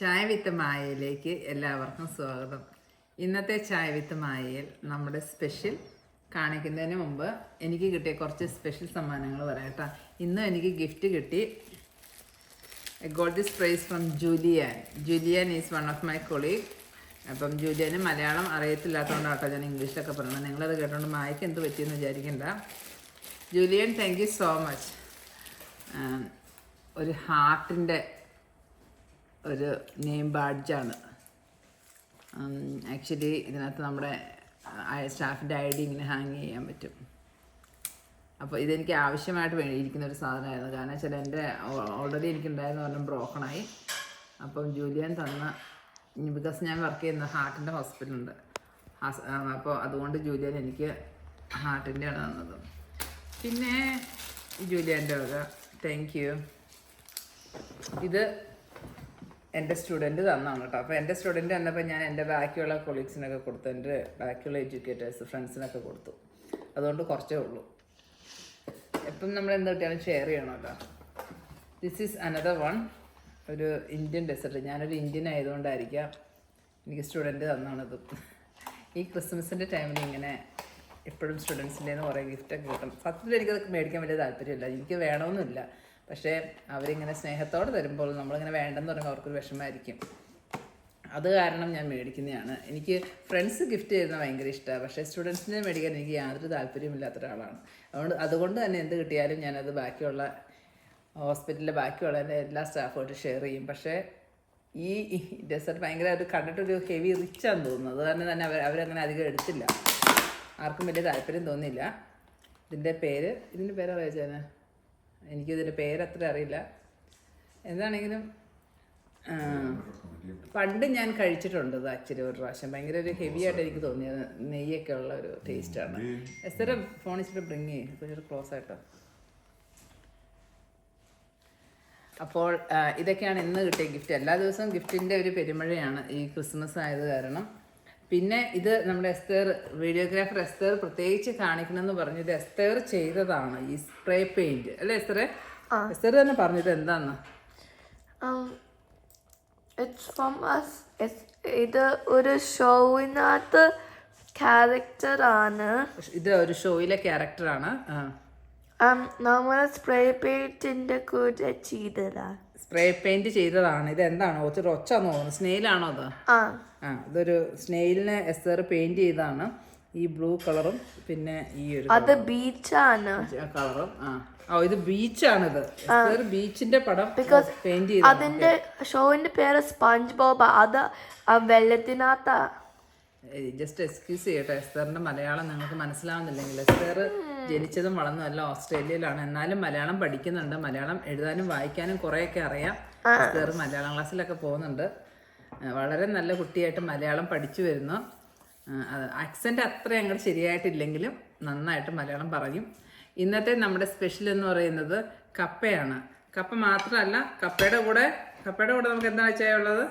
ചായ വിത്ത് മായയിലേക്ക് എല്ലാവർക്കും സ്വാഗതം. ഇന്നത്തെ ചായ വിത്ത് മായയിൽ നമ്മുടെ സ്പെഷ്യൽ കാണിക്കുന്നതിന് മുമ്പ് എനിക്ക് കിട്ടിയ കുറച്ച് സ്പെഷ്യൽ സമ്മാനങ്ങൾ പറയട്ടോ. ഇന്നും എനിക്ക് ഗിഫ്റ്റ് കിട്ടി. I got this prize from Julian. Julian is one of my colleague. അപ്പം ജൂലിയാന് മലയാളം അറിയത്തില്ലാത്തതുകൊണ്ടാട്ടോ ഞാൻ ഇംഗ്ലീഷിലൊക്കെ പറയുന്നത്. നിങ്ങളത് കേട്ടോണ്ട് മായക്ക് എന്ത് പറ്റിയെന്ന് വിചാരിക്കണ്ട. Julian, thank you so much. ഒരു ഹാർട്ടിൻ്റെ ഒരു നെയിം ബാഡ്ജാണ്. ആക്ച്വലി ഇതിനകത്ത് നമ്മുടെ സ്റ്റാഫിൻ്റെ ഐ ഡി ഇങ്ങനെ ഹാങ് ചെയ്യാൻ പറ്റും. അപ്പോൾ ഇതെനിക്ക് ആവശ്യമായിട്ട് ഇരിക്കുന്ന ഒരു സാധനമായിരുന്നു. കാരണം വെച്ചാൽ എൻ്റെ ഓൾറെഡി എനിക്കുണ്ടായിരുന്ന പറഞ്ഞാൽ ബ്രോക്കണായി. അപ്പം ജൂലിയൻ തന്ന, ബിക്കോസ് ഞാൻ വർക്ക് ചെയ്യുന്ന ഹാർട്ടിൻ്റെ ഹോസ്പിറ്റലുണ്ട്. അപ്പോൾ അതുകൊണ്ട് ജൂലിയൻ എനിക്ക് ഹാർട്ടിൻ്റെയാണ് തന്നത്. പിന്നെ ജൂലിയൻ്റെ വക താങ്ക് യു. ഇത് എൻ്റെ സ്റ്റുഡൻറ്റ് തന്നാണ് കേട്ടോ. അപ്പോൾ എൻ്റെ സ്റ്റുഡൻറ്റ് തന്നപ്പോൾ ഞാൻ എൻ്റെ ബാക്കിയുള്ള കൊളീഗ്സിനൊക്കെ കൊടുത്തു, എൻ്റെ ബാക്കിയുള്ള എഡ്യൂക്കേറ്റേഴ്സ് ഫ്രണ്ട്സിനൊക്കെ കൊടുത്തു. അതുകൊണ്ട് കുറച്ചേ ഉള്ളൂ. എപ്പം നമ്മൾ എന്ത് കിട്ടിയാലും ഷെയർ ചെയ്യണമല്ലോ. ദിസ് ഈസ് അനദർ വൺ, ഒരു ഇന്ത്യൻ ഡെസേർട്ട്. ഞാനൊരു ഇന്ത്യൻ ആയതുകൊണ്ടായിരിക്കാം എനിക്ക് സ്റ്റുഡൻറ്റ് തന്നാണിത്. ഈ ക്രിസ്മസിൻ്റെ ടൈമിൽ ഇങ്ങനെ എപ്പോഴും സ്റ്റുഡൻസിൻ്റെ കുറേ ഗിഫ്റ്റൊക്കെ കിട്ടും. സത്യത്തിൽ എനിക്കത് മേടിക്കാൻ വലിയ താല്പര്യമില്ല, എനിക്ക് വേണമെന്നില്ല. പക്ഷേ അവരിങ്ങനെ സ്നേഹത്തോടെ തരുമ്പോൾ നമ്മളിങ്ങനെ വേണ്ടെന്ന് പറയുമ്പോൾ അവർക്കൊരു വിഷമമായിരിക്കും. അത് കാരണം ഞാൻ മേടിക്കുന്നതാണ്. എനിക്ക് ഫ്രണ്ട്സ് ഗിഫ്റ്റ് ചെയ്യുന്നത് ഭയങ്കര ഇഷ്ടമാണ്. പക്ഷേ സ്റ്റുഡൻസിനെ മേടിക്കാൻ എനിക്ക് യാതൊരു താല്പര്യമില്ലാത്ത ഒരാളാണ്. അതുകൊണ്ട് തന്നെ എന്ത് കിട്ടിയാലും ഞാനത് ബാക്കിയുള്ള ഹോസ്പിറ്റലിലെ ബാക്കിയുള്ള എൻ്റെ എല്ലാ സ്റ്റാഫുമായിട്ട് ഷെയർ ചെയ്യും. പക്ഷേ ഈ ഡെസേർട്ട് ഭയങ്കര ഒരു കണ്ടിട്ടൊരു ഹെവി റിച്ചാന്ന് തോന്നുന്നു. അത് കാരണം തന്നെ അവരങ്ങനെ അധികം എടുത്തില്ല. ആർക്കും വലിയ താല്പര്യം തോന്നിയില്ല. ഇതിൻ്റെ പേര് അറിയിച്ചാൽ എനിക്കിതിൻ്റെ പേരത്ര അറിയില്ല. എന്താണെങ്കിലും പണ്ട് ഞാൻ കഴിച്ചിട്ടുണ്ട് ഇത് ആക്ച്വലി ഒരു പ്രാവശ്യം. ഭയങ്കര ഒരു ഹെവി ആയിട്ട് എനിക്ക് തോന്നിയത്. നെയ്യൊക്കെ ഉള്ള ഒരു ടേസ്റ്റാണ്. എത്ര ഫോൺ ഇച്ചിട്ട് ബ്രിങ് ചെയ്യും, കുറച്ചൊരു ക്ലോസ് ആയിട്ടോ. അപ്പോൾ ഇതൊക്കെയാണ് ഇന്ന് കിട്ടിയ ഗിഫ്റ്റ്. എല്ലാ ദിവസവും ഗിഫ്റ്റിൻ്റെ ഒരു പെരുമഴയാണ് ഈ ക്രിസ്മസ് ആയത് കാരണം. പിന്നെ ഇത് നമ്മുടെ എസ്തേർ, വീഡിയോഗ്രാഫർ എസ്തേർ പ്രത്യേകിച്ച് കാണിക്കണമെന്ന് പറഞ്ഞു. ഇത് എസ്തേർ ചെയ്തതാണ്, ഈ സ്പ്രേ പെയിന്റ് അല്ലേ എസ്തേറെ? എസ്തേർ തന്നെ പറഞ്ഞത് എന്താന്ന്? ഇത് ഒരു ഷോയിനകത്ത് ക്യാരക്ടറാണ്. ഇത് ഒരു ഷോയിലെ ക്യാരക്ടറാണ്. നമ്മൾ സ്പ്രേ പെയിന്റിന്റെ കൂടെ ചെയ്തതാണ്. സ്പ്രേ പെയിന്റ് ചെയ്തതാണ്. ഇത് എന്താണോ ഒച്ചാന്ന് തോന്നുന്നു, സ്നെയിലാണോ അത്? ഇതൊരു സ്നെയിലിനെ എസ്തേർ പെയിന്റ് ചെയ്താണ്. ഈ ബ്ലൂ കളറും പിന്നെ ഈ ഒരു അത് ബീച്ചാണ് കളറും. ഇത് ബീച്ചാണിത്. എസ്തേർ ബീച്ചിന്റെ പടം പെയിന്റ് ചെയ്തു. അതിന്റെ ഷോവിന്റെ പേര് സ്പഞ്ച് ബോബ്. അത് വെള്ളത്തിനകത്താ. ജസ്റ്റ് എക്സ്ക്യൂസ് ചെയ്യട്ടെ, എസ്തേറിന്റെ മലയാളം നിങ്ങൾക്ക് മനസ്സിലാവുന്നില്ലെങ്കിൽ. എസ്തേർ ജനിച്ചതും വളർന്നതും എല്ലാം ഓസ്ട്രേലിയയിലാണ്. എന്നാലും മലയാളം പഠിക്കുന്നുണ്ട്. മലയാളം എഴുതാനും വായിക്കാനും കുറേയൊക്കെ അറിയാം. എസ്തേർ മലയാളം ക്ലാസ്സിലൊക്കെ പോകുന്നുണ്ട്. വളരെ നല്ല കുട്ടിയായിട്ട് മലയാളം പഠിച്ചു വരുന്നു. ആക്സെൻ്റ് അത്ര അങ്ങോട്ട് ശരിയായിട്ടില്ലെങ്കിലും നന്നായിട്ട് മലയാളം പറയും. ഇന്നത്തെ നമ്മുടെ സ്പെഷ്യൽ എന്ന് പറയുന്നത് കപ്പയാണ്. കപ്പ മാത്രമല്ല, കപ്പയുടെ കൂടെ നമുക്ക് എന്താ വെച്ചാൽ ഉള്ളത്?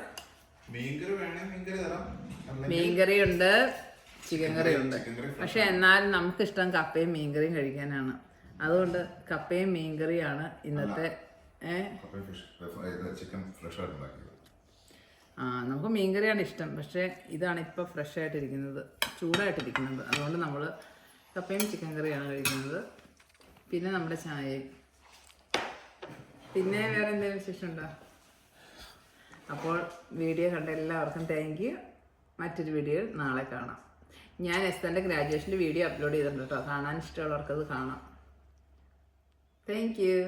മീൻകറിയുണ്ട്, ചിക്കൻ കറിയുണ്ട്. പക്ഷെ എന്നാലും നമുക്കിഷ്ടം കപ്പയും മീൻകറിയും കഴിക്കാനാണ്. അതുകൊണ്ട് കപ്പയും മീൻകറിയാണ് ഇന്നത്തെ. നമുക്ക് മീൻകറിയാണ് ഇഷ്ടം. പക്ഷേ ഇതാണ് ഇപ്പോൾ ഫ്രഷ് ആയിട്ടിരിക്കുന്നത്, ചൂടായിട്ടിരിക്കുന്നത്. അതുകൊണ്ട് നമ്മൾ കപ്പയും ചിക്കൻ കറിയാണ് കഴിക്കുന്നത്. പിന്നെ നമ്മുടെ ചായയും. പിന്നെ വേറെ എന്തെങ്കിലും വിശേഷം ഉണ്ടോ? അപ്പോൾ വീഡിയോ കണ്ട എല്ലാവർക്കും താങ്ക് യു. മറ്റൊരു വീഡിയോയിൽ നാളെ കാണാം. ഞാൻ എസ്തൻ്റെ ഗ്രാജുവേഷൻ്റെ വീഡിയോ അപ്ലോഡ് ചെയ്തിട്ടുണ്ട് കേട്ടോ. കാണാൻ ഇഷ്ടമുള്ളവർക്കത് കാണാം. Thank you.